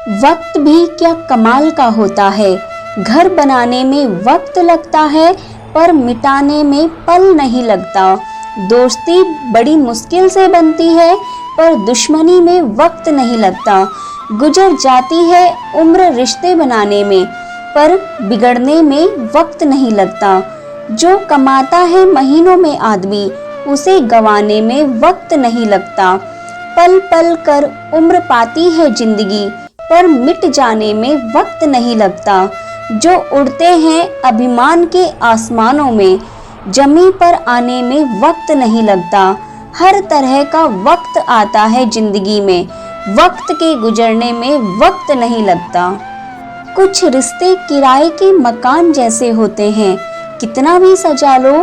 वक्त भी क्या कमाल का होता है। घर बनाने में वक्त लगता है पर मिटाने में पल नहीं लगता। दोस्ती बड़ी मुश्किल से बनती है पर दुश्मनी में वक्त नहीं लगता। गुजर जाती है उम्र रिश्ते बनाने में पर बिगड़ने में वक्त नहीं लगता। जो कमाता है महीनों में आदमी उसे गंवाने में वक्त नहीं लगता। पल पल कर उम्र पाती है जिंदगी पर मिट जाने में वक्त नहीं लगता। जो उड़ते हैं अभिमान के आसमानों में जमी पर आने में वक्त नहीं लगता। हर तरह का वक्त आता है जिंदगी में, वक्त के गुजरने में वक्त नहीं लगता। कुछ रिश्ते किराए के मकान जैसे होते हैं, कितना भी सजा लो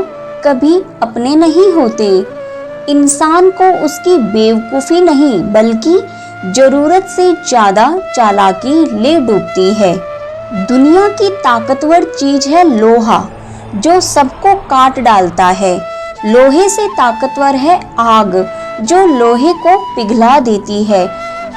कभी अपने नहीं होते। इंसान को उसकी बेवकूफ़ी नहीं बल्कि जरूरत से ज्यादा चालाकी ले डूबती है। दुनिया की ताकतवर चीज है लोहा, जो सबको काट डालता है। लोहे से ताकतवर है आग, जो लोहे को पिघला देती है।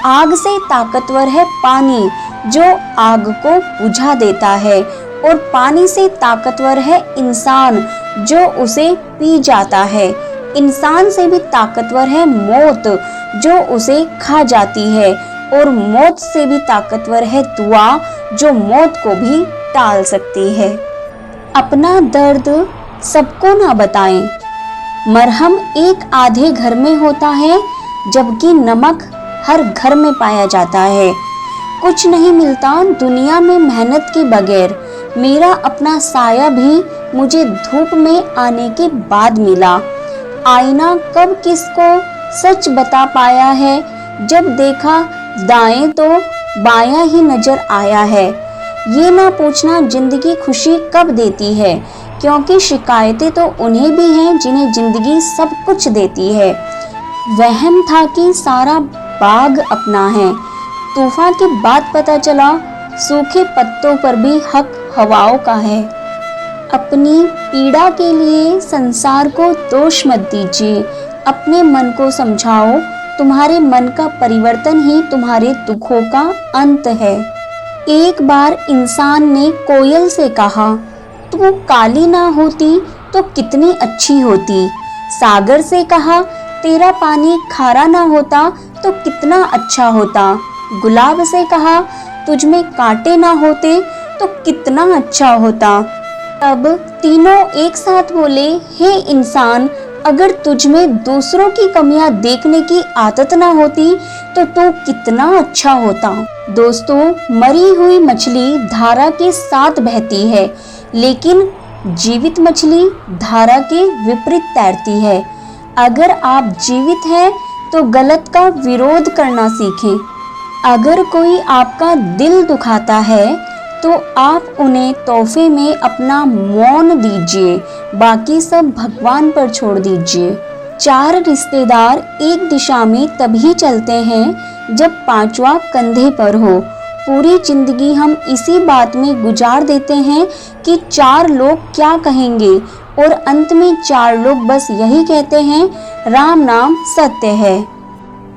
आग से ताकतवर है पानी, जो आग को बुझा देता है। और पानी से ताकतवर है इंसान, जो उसे पी जाता है। इंसान से भी ताकतवर है मौत, जो उसे खा जाती है। और मौत से भी ताकतवर है दुआ, जो मौत को भी टाल सकती है। अपना दर्द सबको ना बताएं। मरहम एक आधे घर में होता है जबकि नमक हर घर में पाया जाता है। कुछ नहीं मिलता दुनिया में मेहनत के बगैर। मेरा अपना साया भी मुझे धूप में आने के बाद मिला। आईना कब किसको सच बता पाया है, जब देखा दाएं तो बायां ही नजर आया है। ये ना पूछना जिंदगी खुशी कब देती है, क्योंकि शिकायतें तो उन्हें भी हैं जिन्हें जिंदगी सब कुछ देती है। वहम था कि सारा बाग अपना है, तूफान के बाद पता चला सूखे पत्तों पर भी हक हवाओं का है। अपनी पीड़ा के लिए संसार को दोष मत दीजिए, अपने मन को समझाओ। तुम्हारे मन का परिवर्तन ही तुम्हारे दुखों का अंत है। एक बार इंसान ने कोयल से कहा, तू काली ना होती तो कितनी अच्छी होती। सागर से कहा, तेरा पानी खारा ना होता तो कितना अच्छा होता। गुलाब से कहा, तुझ में कांटे ना होते तो कितना अच्छा होता। तब तीनों एक साथ बोले, हे इंसान, अगर तुझ में दूसरों की कमियां देखने की आदत ना होती तो तू कितना अच्छा होता। दोस्तों, मरी हुई मछली धारा के साथ बहती है, लेकिन जीवित मछली धारा के विपरीत तैरती है। अगर आप जीवित हैं तो गलत का विरोध करना सीखें। अगर कोई आपका दिल दुखाता है तो आप उन्हें तोहफे में अपना मौन दीजिए, बाकी सब भगवान पर छोड़ दीजिए। 4 रिश्तेदार एक दिशा में तभी चलते हैं जब 5वां कंधे पर हो। पूरी जिंदगी हम इसी बात में गुजार देते हैं कि 4 लोग क्या कहेंगे, और अंत में 4 लोग बस यही कहते हैं, राम नाम सत्य है।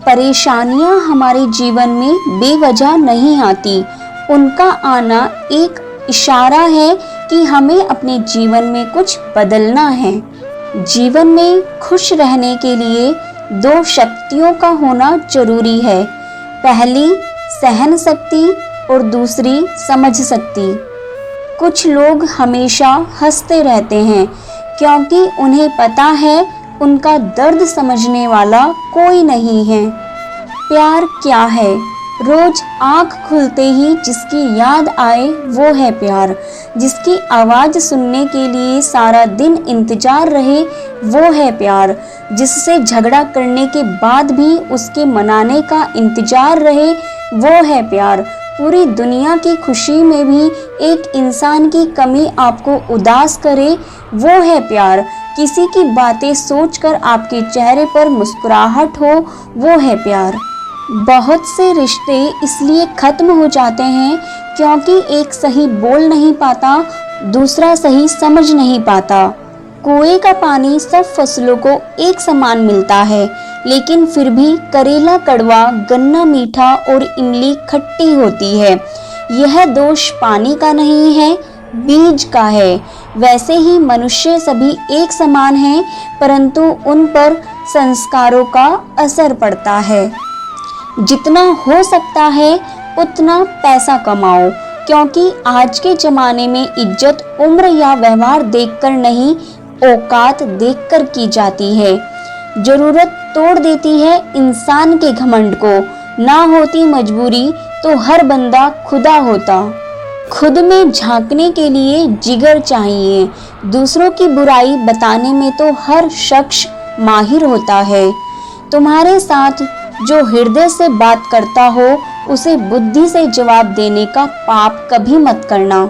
परेशानियां हमारे जीवन में बेवजह नहीं आती, उनका आना एक इशारा है कि हमें अपने जीवन में कुछ बदलना है। जीवन में खुश रहने के लिए 2 शक्तियों का होना जरूरी है। पहली सहन शक्ति और दूसरी समझ शक्ति। कुछ लोग हमेशा हंसते रहते हैं क्योंकि उन्हें पता है उनका दर्द समझने वाला कोई नहीं है। प्यार क्या है? रोज आँख खुलते ही जिसकी याद आए वो है प्यार। जिसकी आवाज़ सुनने के लिए सारा दिन इंतजार रहे वो है प्यार। जिससे झगड़ा करने के बाद भी उसके मनाने का इंतजार रहे वो है प्यार। पूरी दुनिया की खुशी में भी एक इंसान की कमी आपको उदास करे वो है प्यार। किसी की बातें सोचकर आपके चेहरे पर मुस्कुराहट हो वो है प्यार। बहुत से रिश्ते इसलिए खत्म हो जाते हैं क्योंकि एक सही बोल नहीं पाता, दूसरा सही समझ नहीं पाता। कुएं का पानी सब फसलों को एक समान मिलता है, लेकिन फिर भी करेला कड़वा, गन्ना मीठा और इमली खट्टी होती है। यह दोष पानी का नहीं है, बीज का है। वैसे ही मनुष्य सभी एक समान हैं, परंतु उन पर संस्कारों का असर पड़ता है। जितना हो सकता है उतना पैसा कमाओ, क्योंकि आज के जमाने में इज्जत उम्र या व्यवहार देखकर नहीं, औकात देखकर की जाती है। जरूरत तोड़ देती है इंसान के घमंड को। ना होती मजबूरी तो हर बंदा खुदा होता। खुद में झांकने के लिए जिगर चाहिए। दूसरों की बुराई बताने में तो हर शख्स माहिर होता है। तुम्हारे साथ जो हृदय से बात करता हो, उसे बुद्धि से जवाब देने का पाप कभी मत करना।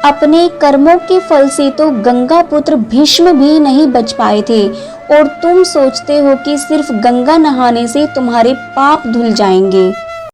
अपने कर्मों के फल से तो गंगा पुत्र भीष्म भी नहीं बच पाए थे, और तुम सोचते हो कि सिर्फ गंगा नहाने से तुम्हारे पाप धुल जाएंगे।